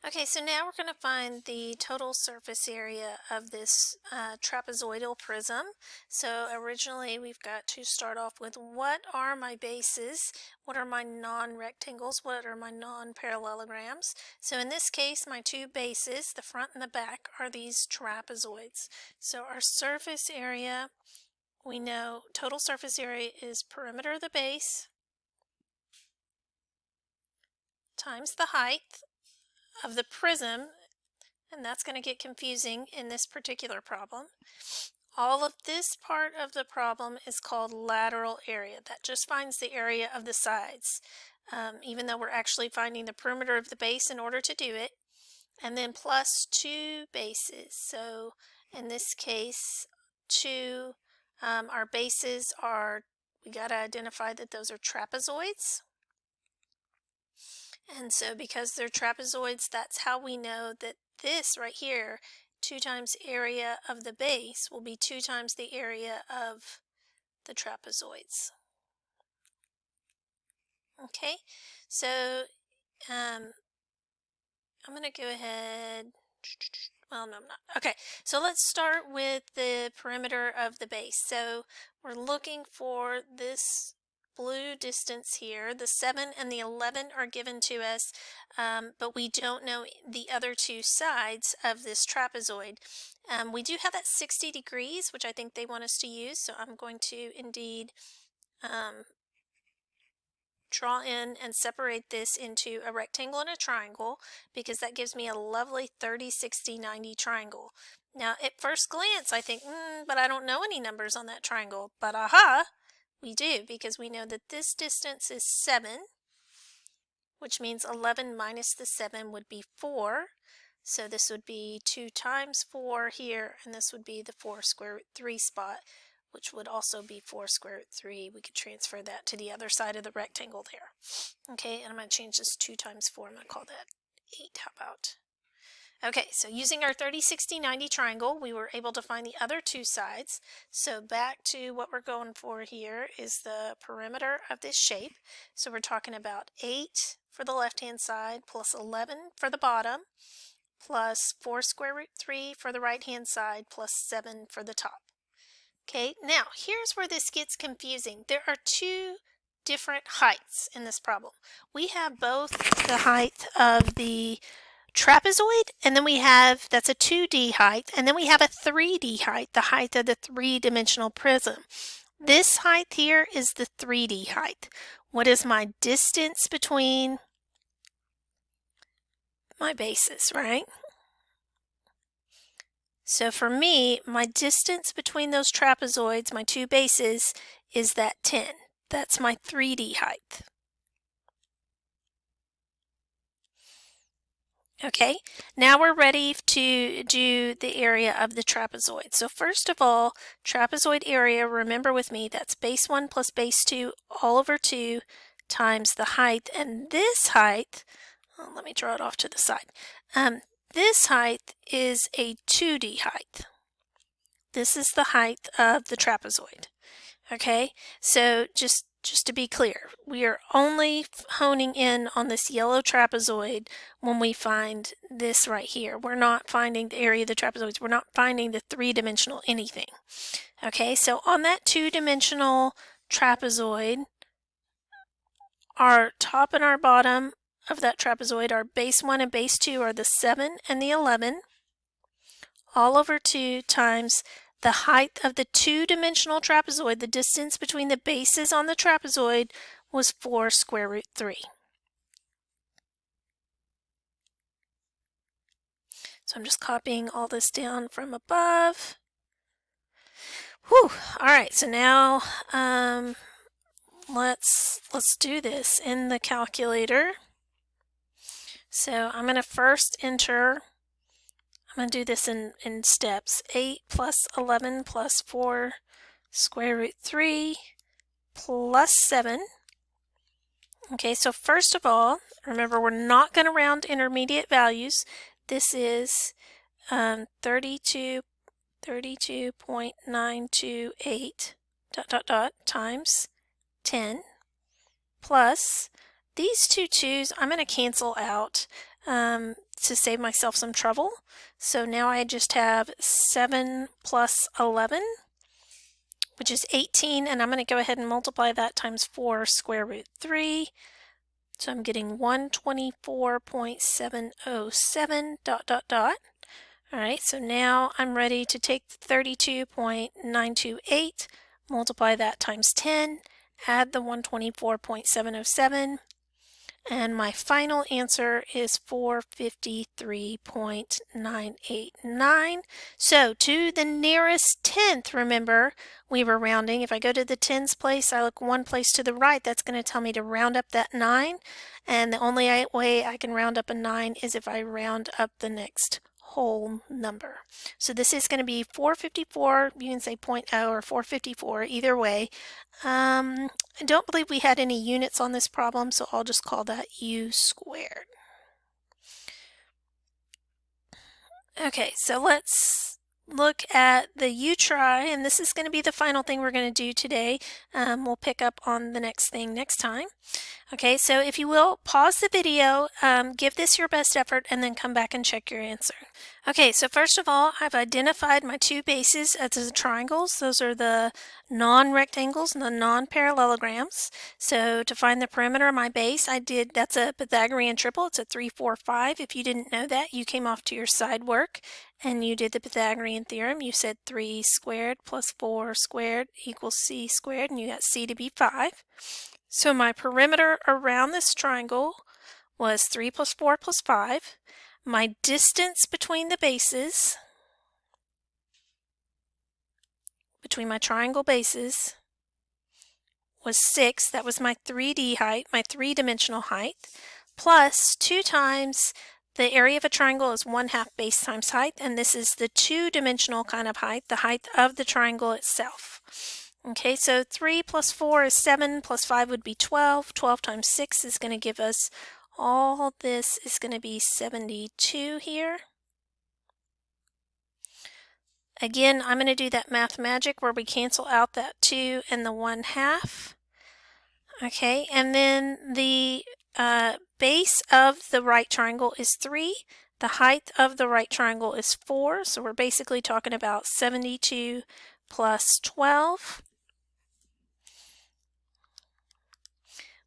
Okay, so now we're going to find the total surface area of this trapezoidal prism. So originally we've got to start off with what are my bases, what are my non-rectangles, what are my non-parallelograms. So in this case, my two bases, the front and the back, are these trapezoids. So our surface area, we know total surface area is perimeter of the base times the height of the prism, and that's going to get confusing in this particular problem. All of this part of the problem is called lateral area. That just finds the area of the sides, even though we're actually finding the perimeter of the base in order to do it. And then plus two bases. So in this case, our bases are, we got to identify that those are trapezoids. And so because they're trapezoids, that's how we know that this right here, 2 times area of the base, will be 2 times the area of the trapezoids. Okay, so I'm going to go ahead, well, no, I'm not. Okay, so let's start with the perimeter of the base. So we're looking for this blue distance here. The 7 and the 11 are given to us, but we don't know the other two sides of this trapezoid. We do have that 60 degrees, which I think they want us to use, so I'm going to indeed draw in and separate this into a rectangle and a triangle, because that gives me a lovely 30, 60, 90 triangle. Now, at first glance, I think, but I don't know any numbers on that triangle. But aha, we do, because we know that this distance is 7, which means 11 minus the 7 would be 4. So this would be 2 times 4 here, and this would be the 4 square root 3 spot, which would also be 4 square root 3. We could transfer that to the other side of the rectangle there. Okay, and I'm going to change this 2 times 4. I'm going to call that 8. How about? Okay, so using our 30, 60, 90 triangle, we were able to find the other two sides. So back to what we're going for here is the perimeter of this shape. So we're talking about 8 for the left-hand side plus 11 for the bottom plus 4 square root 3 for the right-hand side plus 7 for the top. Okay, now here's where this gets confusing. There are two different heights in this problem. We have both the height of the trapezoid, and then we have, that's a 2D height, and then we have a 3D height, the height of the three-dimensional prism. This height here is the 3D height. What is my distance between my bases, right? So for me, my distance between those trapezoids, my two bases, is that 10. That's my 3D height. Okay, now we're ready to do the area of the trapezoid. So first of all, trapezoid area, remember with me, that's base 1 plus base 2 all over 2 times the height. And this height, let me draw it off to the side. This height is a 2D height. This is the height of the trapezoid. Okay, so just to be clear, we are only honing in on this yellow trapezoid when we find this right here. We're not finding the area of the trapezoids. We're not finding the three-dimensional anything. Okay, so on that two-dimensional trapezoid, our top and our bottom of that trapezoid, our base 1 and base 2 are the 7 and the 11, all over 2 times the height of the two-dimensional trapezoid. The distance between the bases on the trapezoid was 4 square root 3. So I'm just copying all this down from above. Whew. All right, so now let's do this in the calculator. So I'm going to first enter, I'm going to do this in steps. 8 plus 11 plus 4 square root 3 plus 7. Okay, so first of all, remember we're not going to round intermediate values. This is 32.928 ... times 10 plus these two 2's I'm going to cancel out. So to save myself some trouble. So now I just have 7 plus 11, which is 18, and I'm going to go ahead and multiply that times 4 square root 3. So I'm getting 124.707 ... All right, so now I'm ready to take 32.928, multiply that times 10, add the 124.707, and my final answer is 453.989. So to the nearest tenth, remember, we were rounding. If I go to the tens place, I look one place to the right, that's going to tell me to round up that 9. And the only way I can round up a 9 is if I round up the next whole number. So this is going to be 454, you can say 0.0 or 454, either way. I don't believe we had any units on this problem, so I'll just call that u squared. Okay, so let's look at the u-try, and this is going to be the final thing we're going to do today. We'll pick up on the next thing next time. Okay, so if you will, pause the video, give this your best effort, and then come back and check your answer. Okay, so first of all, I've identified my two bases as the triangles. Those are the non-rectangles and the non-parallelograms. So to find the perimeter of my base, that's a Pythagorean triple. It's a 3, 4, 5. If you didn't know that, you came off to your side work and you did the Pythagorean theorem. You said 3 squared plus 4 squared equals c squared, and you got c to be 5. So my perimeter around this triangle was 3 plus 4 plus 5. My distance between the bases, between my triangle bases, was 6. That was my 3D height, my three-dimensional height, plus 2 times the area of a triangle is 1/2 base times height, and this is the two-dimensional kind of height, the height of the triangle itself. Okay, so 3 plus 4 is 7, plus 5 would be 12. 12 times 6 is going to give us, all this is going to be 72 here. Again, I'm going to do that math magic where we cancel out that 2 and the 1/2. Okay, and then the base of the right triangle is 3. The height of the right triangle is 4. So we're basically talking about 72 plus 12.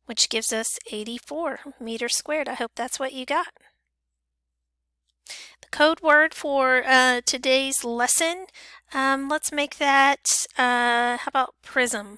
Which gives us 84 meters squared. I hope that's what you got. The code word for today's lesson, let's make that, how about prism?